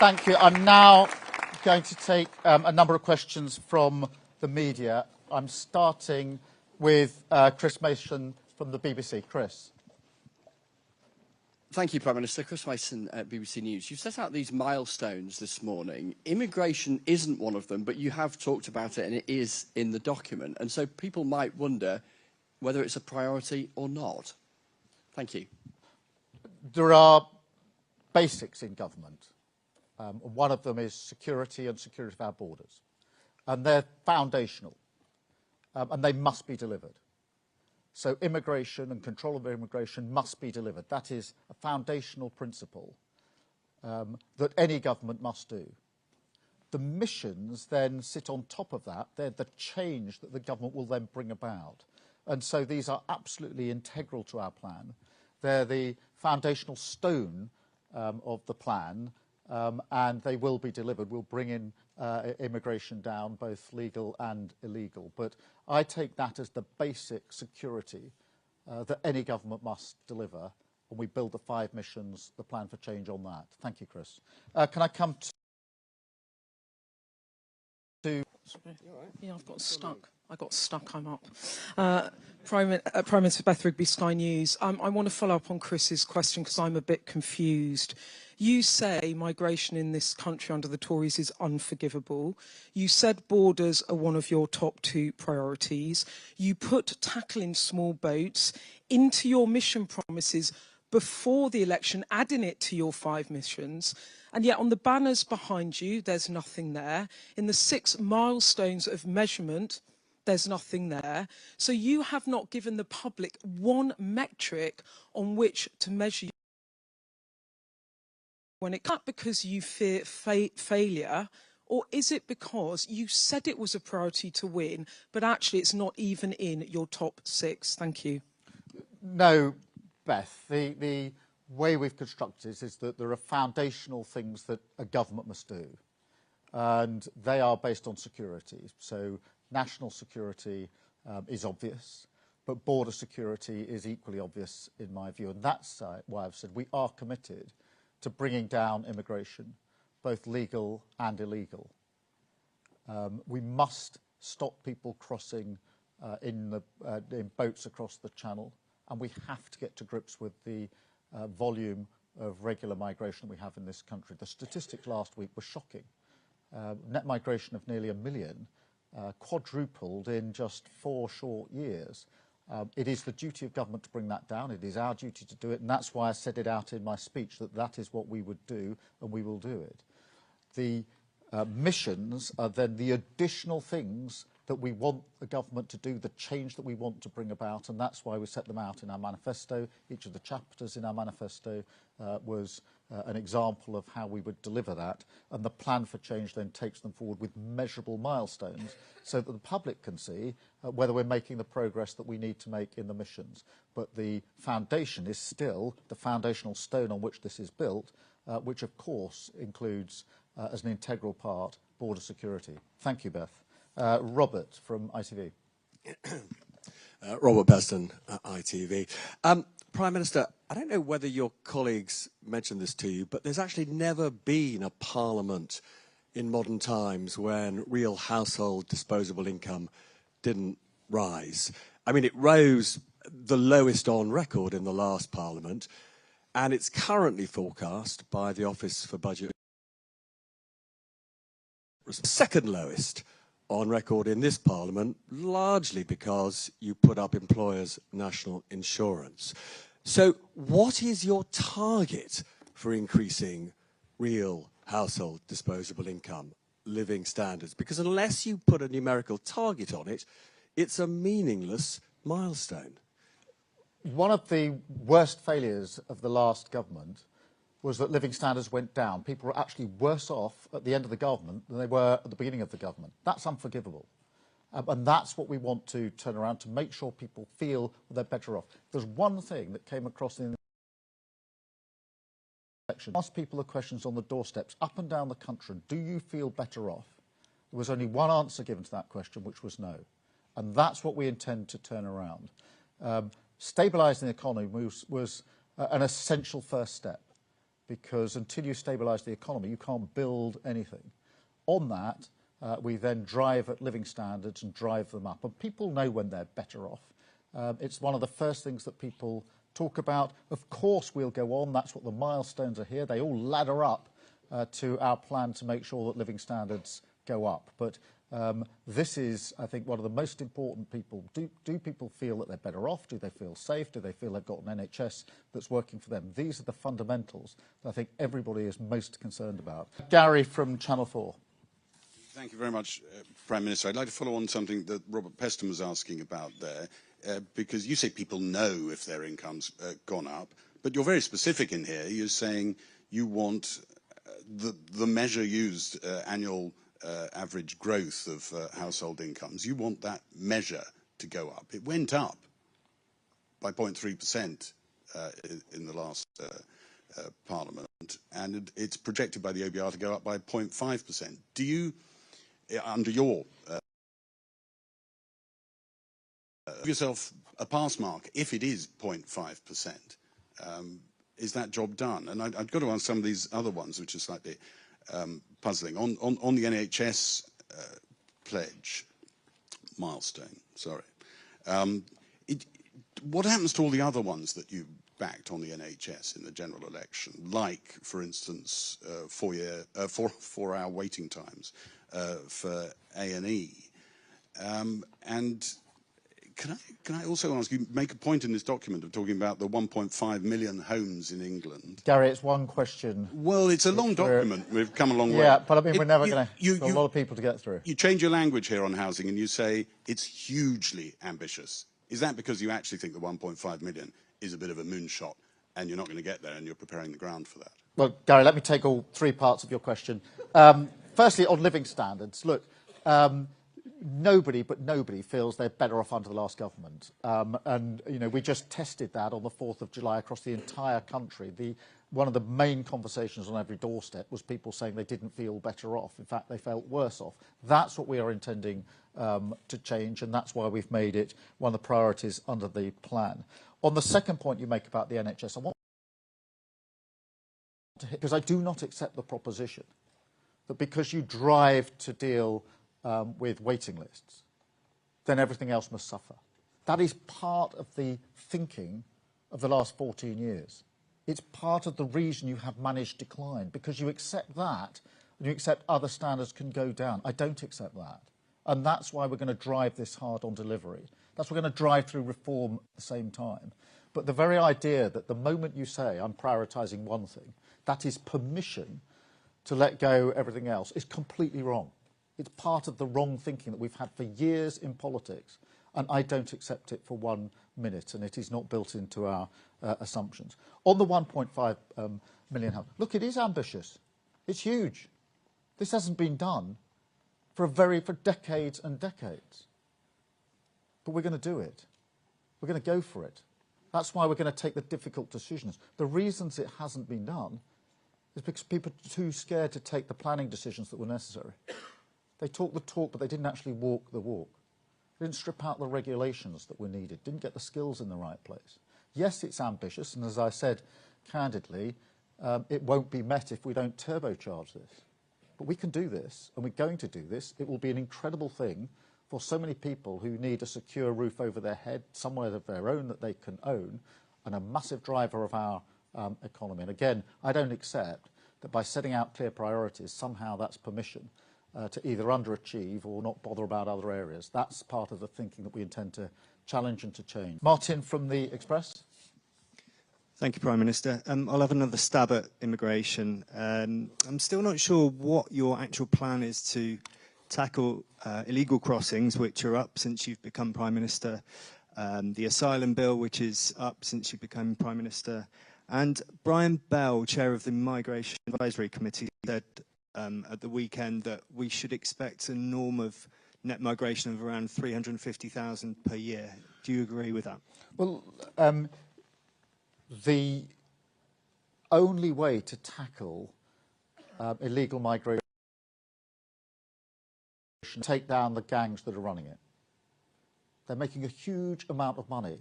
Thank you. I'm now going to take a number of questions from the media. I'm starting with Chris Mason from the BBC. Chris. Thank you, Prime Minister. Chris Mason at BBC News. You've set out these milestones this morning. Immigration isn't one of them, but you have talked about it and it is in the document. And so people might wonder whether it's a priority or not. Thank you. There are basics in government. One of them is security and security of our borders. And they're foundational. And they must be delivered. So immigration and control of immigration must be delivered. That is a foundational principle that any government must do. The missions then sit on top of that. They're the change that the government will then bring about. And so these are absolutely integral to our plan. They're the foundational stone of the plan, and they will be delivered. We'll bring in immigration down, both legal and illegal. But I take that as the basic security that any government must deliver, and we build the 5 missions, the plan for change on that. Thank you, Chris. Can I come to... Yeah, I've got stuck. I got stuck, I'm up. Prime Minister Beth Rigby, Sky News. I want to follow up on Chris's question because I'm a bit confused. You say migration in this country under the Tories is unforgivable. You said borders are one of your top 2 priorities. You put tackling small boats into your mission promises before the election, adding it to your 5 missions. And yet on the banners behind you, there's nothing there. In the 6 milestones of measurement, there's nothing there. So you have not given the public one metric on which to measure when it comes, because you fear failure, or is it because you said it was a priority to win, but actually it's not even in your top 6? Thank you. No, Beth. The way we've constructed this is that there are foundational things that a government must do, and they are based on security. So national security is obvious, but border security is equally obvious in my view, and that's why I've said we are committed to bringing down immigration, both legal and illegal. We must stop people crossing in boats across the Channel, and we have to get to grips with the volume of regular migration we have in this country. The statistics last week were shocking. Net migration of nearly 1 million, quadrupled in just 4 short years. It is the duty of government to bring that down. It is our duty to do it, and that's why I said it out in my speech, that that is what we would do, and we will do it. The missions are then the additional things that we want the government to do, the change that we want to bring about, and that's why we set them out in our manifesto. Each of the chapters in our manifesto was an example of how we would deliver that, and the plan for change then takes them forward with measurable milestones so that the public can see whether we're making the progress that we need to make in the missions. But the foundation is still the foundational stone on which this is built, which of course includes, as an integral part, border security. Thank you, Beth. Robert from ITV. Robert Beston, ITV. Prime Minister, I don't know whether your colleagues mentioned this to you, but there's actually never been a parliament in modern times when real household disposable income didn't rise. I mean, it rose the lowest on record in the last parliament, and it's currently forecast by the Office for Budget second lowest on record in this parliament, largely because you put up employers' national insurance. So what is your target for increasing real household disposable income, living standards? Because unless you put a numerical target on it, it's a meaningless milestone. One of the worst failures of the last government was that living standards went down. People were actually worse off at the end of the government than they were at the beginning of the government. That's unforgivable. And that's what we want to turn around, to make sure people feel they're better off. There's one thing that came across in the election. Ask people the questions on the doorsteps up and down the country, do you feel better off? There was only one answer given to that question, which was no. And that's what we intend to turn around. Stabilising the economy was an essential first step, because until you stabilise the economy, you can't build anything. On that, we then drive at living standards and drive them up. And people know when they're better off. It's one of the first things that people talk about. Of course, we'll go on. That's what the milestones are here. They all ladder up to our plan to make sure that living standards go up. But this is, I think, one of the most important people. Do people feel that they're better off? Do they feel safe? Do they feel they've got an NHS that's working for them? These are the fundamentals that I think everybody is most concerned about. Gary from Channel 4. Thank you very much, Prime Minister. I'd like to follow on something that Robert Peston was asking about there, because you say people know if their income's gone up, but you're very specific in here. You're saying you want the measure used, annual average growth of household incomes. You want that measure to go up. It went up by 0.3% in the last Parliament, and it's projected by the OBR to go up by 0.5%. Do you, under your give yourself a pass mark if it is 0.5%? Is that job done? And I've got to ask some of these other ones, which are slightly puzzling. On the NHS pledge milestone, sorry. What happens to all the other ones that you backed on the NHS in the general election, like, for instance, 4-hour waiting times for A&E? And can I also ask you, make a point in this document of talking about the 1.5 million homes in England? Gary, it's one question. Well, it's a long document. We've come a long way. Yeah, but I mean, we're never going to got a lot of people to get through. You change your language here on housing and you say it's hugely ambitious. Is that because you actually think the 1.5 million is a bit of a moonshot and you're not going to get there and you're preparing the ground for that? Well, Gary, let me take all three parts of your question. Firstly, on living standards, look, nobody feels they're better off under the last government. And, you know, we just tested that on the 4th of July across the entire country. One of the main conversations on every doorstep was people saying they didn't feel better off. In fact, they felt worse off. That's what we are intending to change, and that's why we've made it one of the priorities under the plan. On the second point you make about the NHS, I want to hit, because I do not accept the proposition that because you drive to deal with waiting lists, then everything else must suffer. That is part of the thinking of the last 14 years. It's part of the reason you have managed decline, because you accept that and you accept other standards can go down. I don't accept that. And that's why we're going to drive this hard on delivery. That's why we're going to drive through reform at the same time. But the very idea that the moment you say, I'm prioritising one thing, that is permission to let go everything else, is completely wrong. It's part of the wrong thinking that we've had for years in politics, and I don't accept it for 1 minute, and it is not built into our assumptions. On the 1.5 million house, look, it is ambitious. It's huge. This hasn't been done for decades and decades. But we're going to do it. We're going to go for it. That's why we're going to take the difficult decisions. The reasons it hasn't been done is because people are too scared to take the planning decisions that were necessary. They talk the talk, but they didn't actually walk the walk. They didn't strip out the regulations that were needed, didn't get the skills in the right place. Yes, it's ambitious, and as I said candidly, it won't be met if we don't turbocharge this. But we can do this, and we're going to do this. It will be an incredible thing for so many people who need a secure roof over their head, somewhere of their own that they can own, and a massive driver of our economy. And again, I don't accept that by setting out clear priorities, somehow that's permission to either underachieve or not bother about other areas. That's part of the thinking that we intend to challenge and to change. Martin from the Express. Thank you, Prime Minister. I'll have another stab at immigration. I'm still not sure what your actual plan is to tackle illegal crossings, which are up since you've become Prime Minister, the asylum bill, which is up since you became Prime Minister, and Brian Bell, Chair of the Migration Advisory Committee, said at the weekend that we should expect a norm of net migration of around 350,000 per year. Do you agree with that? Well, the only way to tackle illegal migration is to take down the gangs that are running it. They're making a huge amount of money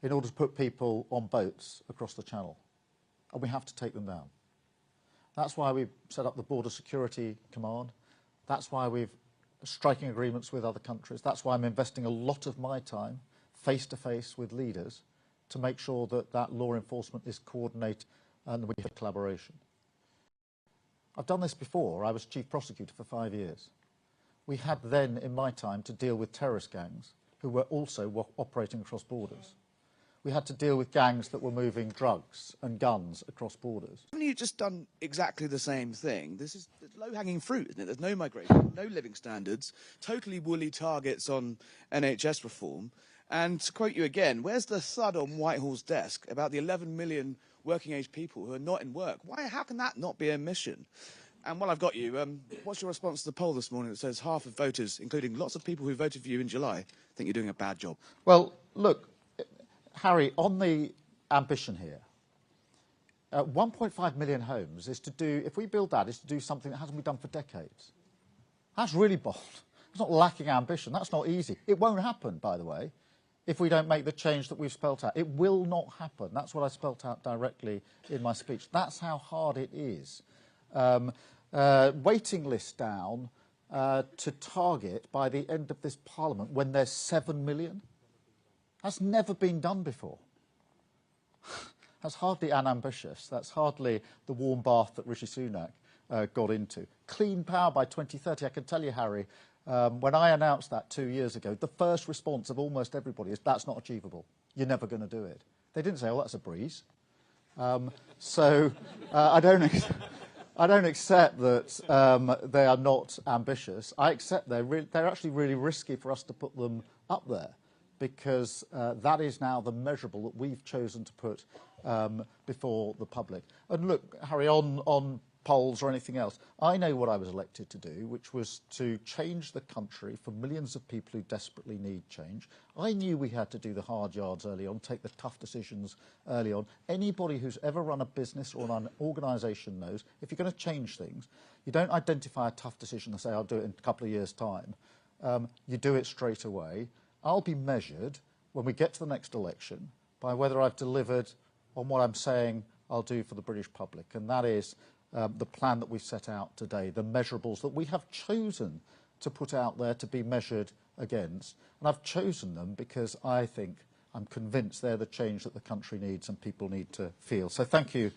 in order to put people on boats across the Channel. and we have to take them down. That's why we've set up the Border Security Command. That's why we've striking agreements with other countries. That's why I'm investing a lot of my time face-to-face with leaders to make sure that that law enforcement is coordinated and we have collaboration. I've done this before. I was chief prosecutor for 5 years. We had then, in my time, to deal with terrorist gangs who were also operating across borders. We had to deal with gangs that were moving drugs and guns across borders. Haven't you just done exactly the same thing? This is low-hanging fruit, isn't it? There's no migration, no living standards, totally woolly targets on NHS reform. And to quote you again, where's the thud on Whitehall's desk about the 11 million working-age people who are not in work? How can that not be a mission? And while I've got you, what's your response to the poll this morning that says half of voters, including lots of people who voted for you in July, think you're doing a bad job? Well, look, Harry, on the ambition here, 1.5 million homes is to do, if we build that, is to do something that hasn't been done for decades. That's really bold. It's not lacking ambition. That's not easy. It won't happen, by the way, if we don't make the change that we've spelt out. It will not happen. That's what I spelt out directly in my speech. That's how hard it is. Waiting list down to target by the end of this Parliament when there's 7 million. That's never been done before. That's hardly unambitious. That's hardly the warm bath that Rishi Sunak got into. Clean power by 2030. I can tell you, Harry, when I announced that 2 years ago, the first response of almost everybody is, that's not achievable. You're never going to do it. They didn't say, oh, that's a breeze. I don't accept that they are not ambitious. I accept they're actually really risky for us to put them up there, because that is now the measurable that we've chosen to put before the public. And look, Harry, on polls or anything else, I know what I was elected to do, which was to change the country for millions of people who desperately need change. I knew we had to do the hard yards early on, take the tough decisions early on. Anybody who's ever run a business or an organisation knows if you're going to change things, you don't identify a tough decision and say, I'll do it in a couple of years' time. You do it straight away. I'll be measured when we get to the next election by whether I've delivered on what I'm saying I'll do for the British public, and that is the plan that we've set out today, the measurables that we have chosen to put out there to be measured against. And I've chosen them because I'm convinced they're the change that the country needs and people need to feel. So thank you